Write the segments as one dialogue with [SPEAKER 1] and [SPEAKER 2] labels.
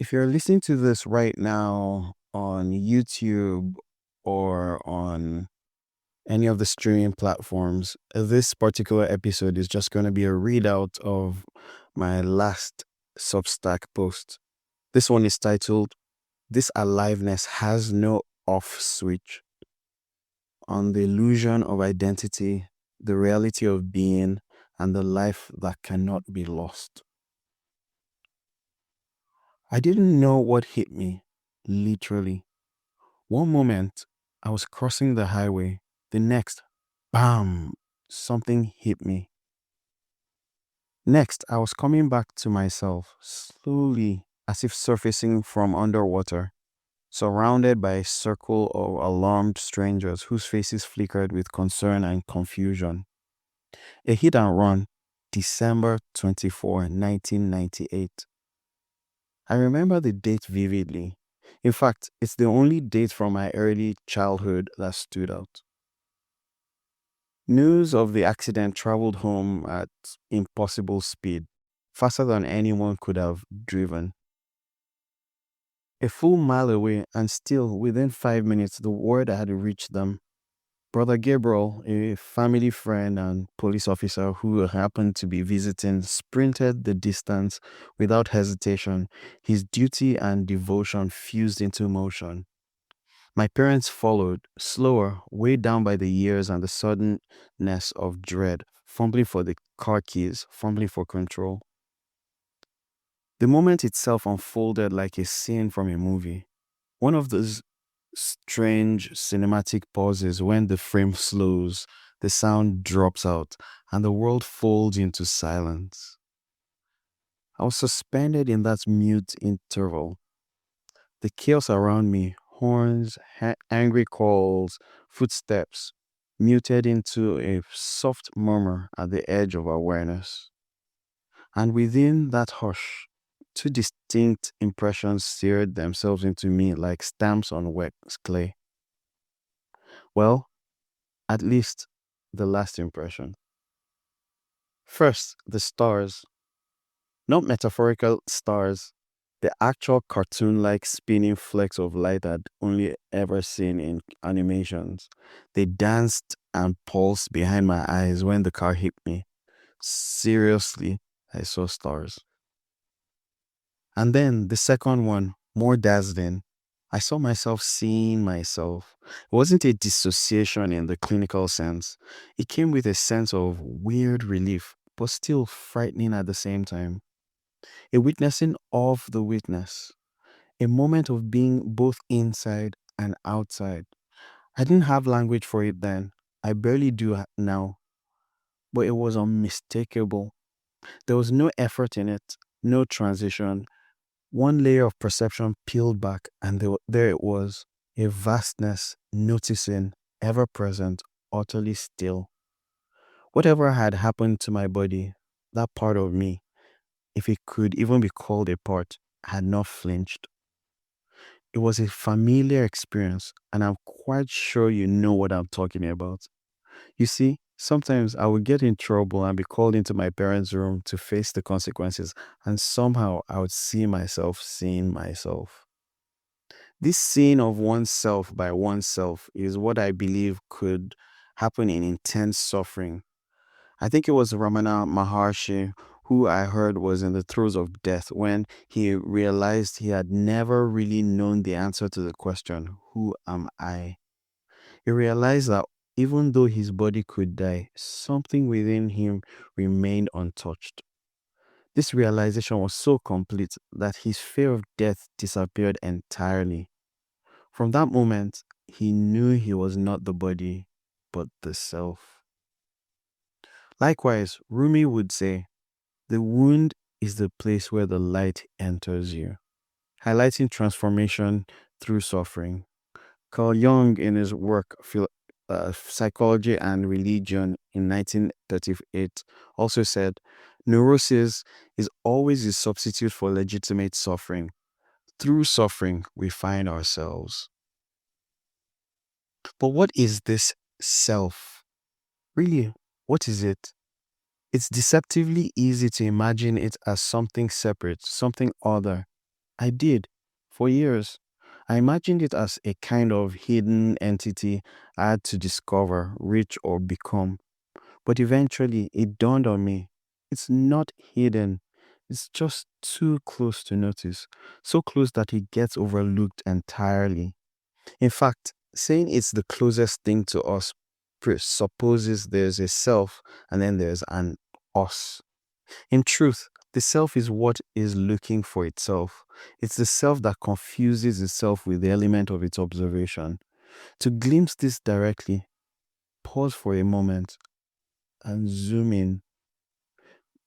[SPEAKER 1] If you're listening to this right now on YouTube or on any of the streaming platforms, this particular episode is just going to be a readout of my last Substack post. This one is titled, "This Aliveness Has No Off Switch," on the illusion of identity, the reality of being, and the life that cannot be lost. I didn't know what hit me, literally. One moment, I was crossing the highway. The next, bam, something hit me. Next, I was coming back to myself, slowly, as if surfacing from underwater, surrounded by a circle of alarmed strangers whose faces flickered with concern and confusion. A hit and run, December 24, 1998. I remember the date vividly. In fact, it's the only date from my early childhood that stood out. News of the accident traveled home at impossible speed, faster than anyone could have driven. A full mile away, and still within 5 minutes, the word had reached them. Brother Gabriel, a family friend and police officer who happened to be visiting, sprinted the distance without hesitation, his duty and devotion fused into motion. My parents followed, slower, weighed down by the years and the suddenness of dread, fumbling for the car keys, fumbling for control. The moment itself unfolded like a scene from a movie. One of those strange cinematic pauses when the frame slows, the sound drops out, and the world folds into silence. I was suspended in that mute interval. The chaos around me, horns, angry calls, footsteps, muted into a soft murmur at the edge of awareness. And within that hush, two distinct impressions seared themselves into me like stamps on wet clay. Well, at least the last impression. First, the stars. Not metaphorical stars, the actual cartoon like spinning flecks of light I'd only ever seen in animations. They danced and pulsed behind my eyes when the car hit me. Seriously, I saw stars. And then the second one, more dazzling. I saw myself seeing myself. It wasn't a dissociation in the clinical sense. It came with a sense of weird relief, but still frightening at the same time. A witnessing of the witness, a moment of being both inside and outside. I didn't have language for it then. I barely do now, but it was unmistakable. There was no effort in it, no transition. One layer of perception peeled back, and there it was, a vastness, noticing, ever present, utterly still. Whatever had happened to my body, that part of me, if it could even be called a part, had not flinched. It was a familiar experience, and I'm quite sure you know what I'm talking about. You see, sometimes I would get in trouble and be called into my parents' room to face the consequences, and somehow I would see myself seeing myself. This seeing of oneself by oneself is what I believe could happen in intense suffering. I think it was Ramana Maharshi who I heard was in the throes of death when he realized he had never really known the answer to the question, "Who am I?" He realized that even though his body could die, something within him remained untouched. This realization was so complete that his fear of death disappeared entirely. From that moment, he knew he was not the body, but the self. Likewise, Rumi would say, the wound is the place where the light enters you, highlighting transformation through suffering. Carl Jung, in his work Psychology and Religion in 1938, also said, neurosis is always a substitute for legitimate suffering. Through suffering, we find ourselves. But what is this self? Really, what is it? It's deceptively easy to imagine it as something separate, something other, I did for years. I imagined it as a kind of hidden entity I had to discover, reach, or become. But eventually it dawned on me it's not hidden, it's just too close to notice. So close that it gets overlooked entirely. In fact, saying it's the closest thing to us presupposes there's a self and then there's an us. In truth, the self is what is looking for itself. It's the self that confuses itself with the element of its observation. To glimpse this directly, pause for a moment and zoom in,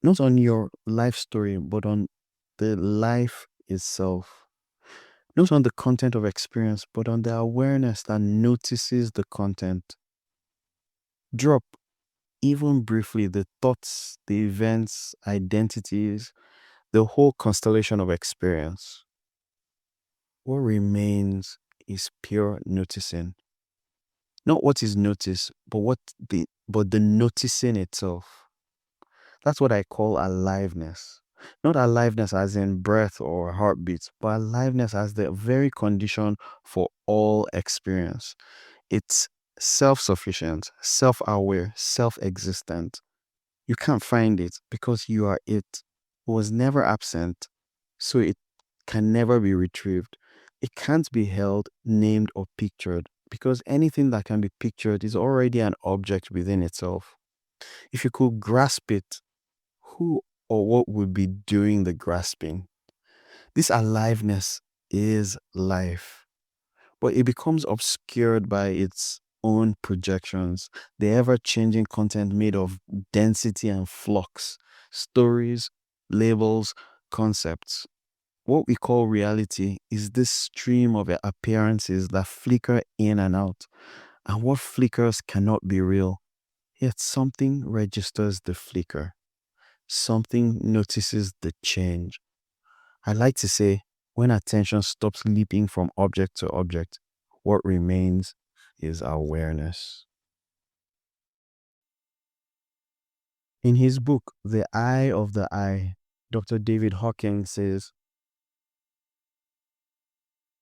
[SPEAKER 1] not on your life story, but on the life itself. Not on the content of experience, but on the awareness that notices the content. Drop, even briefly, the thoughts, the events, identities, the whole constellation of experience. What remains is pure noticing. Not what is noticed, but the noticing itself. That's what I call aliveness. Not aliveness as in breath or heartbeat, but aliveness as the very condition for all experience. It's self-sufficient, self-aware, self-existent. You can't find it because you are it. It was never absent, so it can never be retrieved. It can't be held, named, or pictured because anything that can be pictured is already an object within itself. If you could grasp it, who or what would be doing the grasping? This aliveness is life, but it becomes obscured by its own projections, the ever changing content made of density and flux, stories, labels, concepts. What we call reality is this stream of appearances that flicker in and out, and what flickers cannot be real. Yet something registers the flicker, something notices the change. I like to say, when attention stops leaping from object to object, what remains is awareness. In his book, The Eye of the Eye, Dr. David Hawkins says,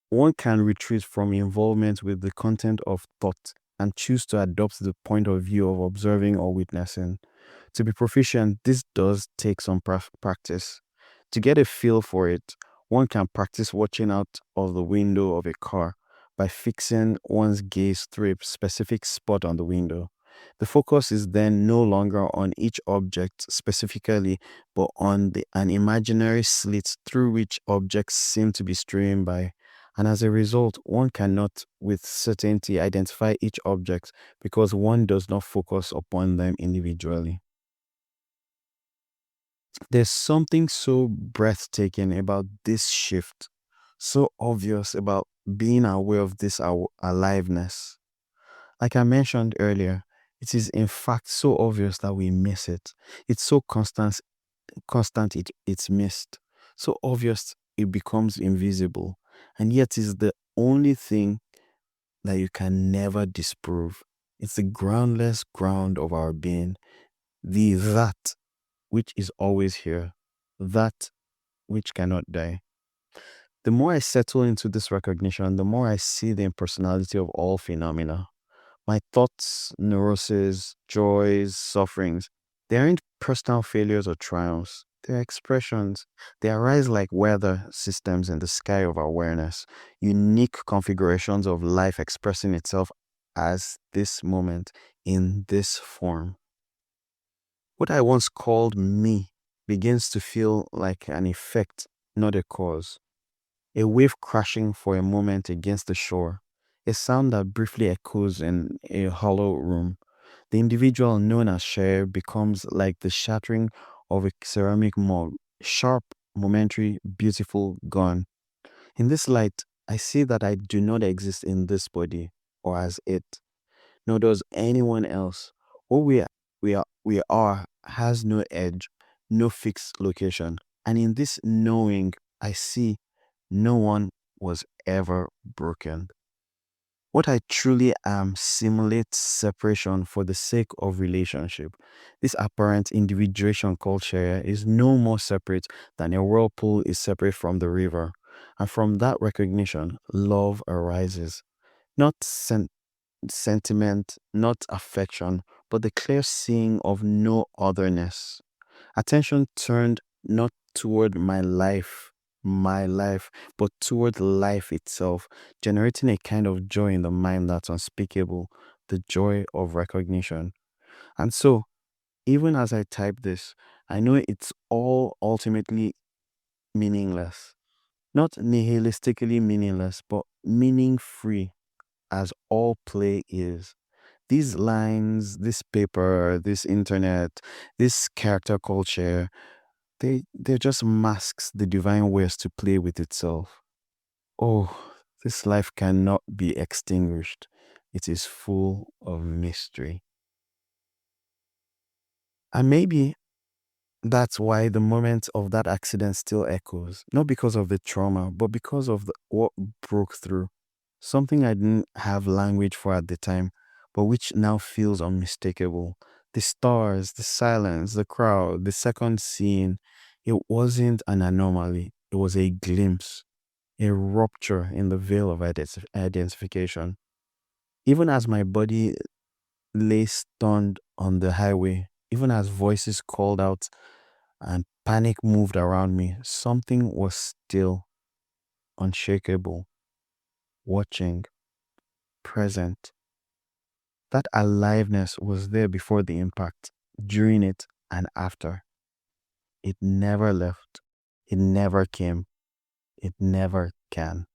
[SPEAKER 1] one can retreat from involvement with the content of thought and choose to adopt the point of view of observing or witnessing. To be proficient, this does take some practice. To get a feel for it, one can practice watching out of the window of a car by fixing one's gaze through a specific spot on the window. The focus is then no longer on each object specifically, but on an imaginary slit through which objects seem to be streaming by. And as a result, one cannot with certainty identify each object because one does not focus upon them individually. There's something so breathtaking about this shift, so obvious about being aware of this aliveness. Like I mentioned earlier, it is in fact so obvious that we miss it. It's so constant it's missed. So obvious it becomes invisible. And yet is the only thing that you can never disprove. It's the groundless ground of our being, the that which is always here, that which cannot die. The more I settle into this recognition, the more I see the impersonality of all phenomena. My thoughts, neuroses, joys, sufferings, they aren't personal failures or triumphs. They're expressions. They arise like weather systems in the sky of awareness, unique configurations of life expressing itself as this moment in this form. What I once called me begins to feel like an effect, not a cause. A wave crashing for a moment against the shore, a sound that briefly echoes in a hollow room. The individual known as Seye becomes like the shattering of a ceramic mug, sharp, momentary, beautiful, gone. In this light, I see that I do not exist in this body or as it, nor does anyone else. What we are has no edge, no fixed location. And in this knowing, I see no one was ever broken. What I truly am simulates separation for the sake of relationship. This apparent individuation called Sharia is no more separate than a whirlpool is separate from the river. And from that recognition, love arises. Not sentiment, not affection, but the clear seeing of no otherness. Attention turned not toward my life, but toward life itself, generating a kind of joy in the mind that's unspeakable, the joy of recognition. And so, even as I type this, I know it's all ultimately meaningless. Not nihilistically meaningless, but meaning free, as all play is. These lines, this paper, this internet, this character culture, they're just masks the divine ways to play with itself. Oh, this life cannot be extinguished. It is full of mystery. And maybe that's why the moment of that accident still echoes, not because of the trauma, but because of what broke through. Something I didn't have language for at the time, but which now feels unmistakable. The stars, the silence, the crowd, the second scene. It wasn't an anomaly, it was a glimpse, a rupture in the veil of identification. Even as my body lay stunned on the highway, even as voices called out and panic moved around me, something was still, unshakable, watching, present. That aliveness was there before the impact, during it, and after. It never left. It never came. It never can.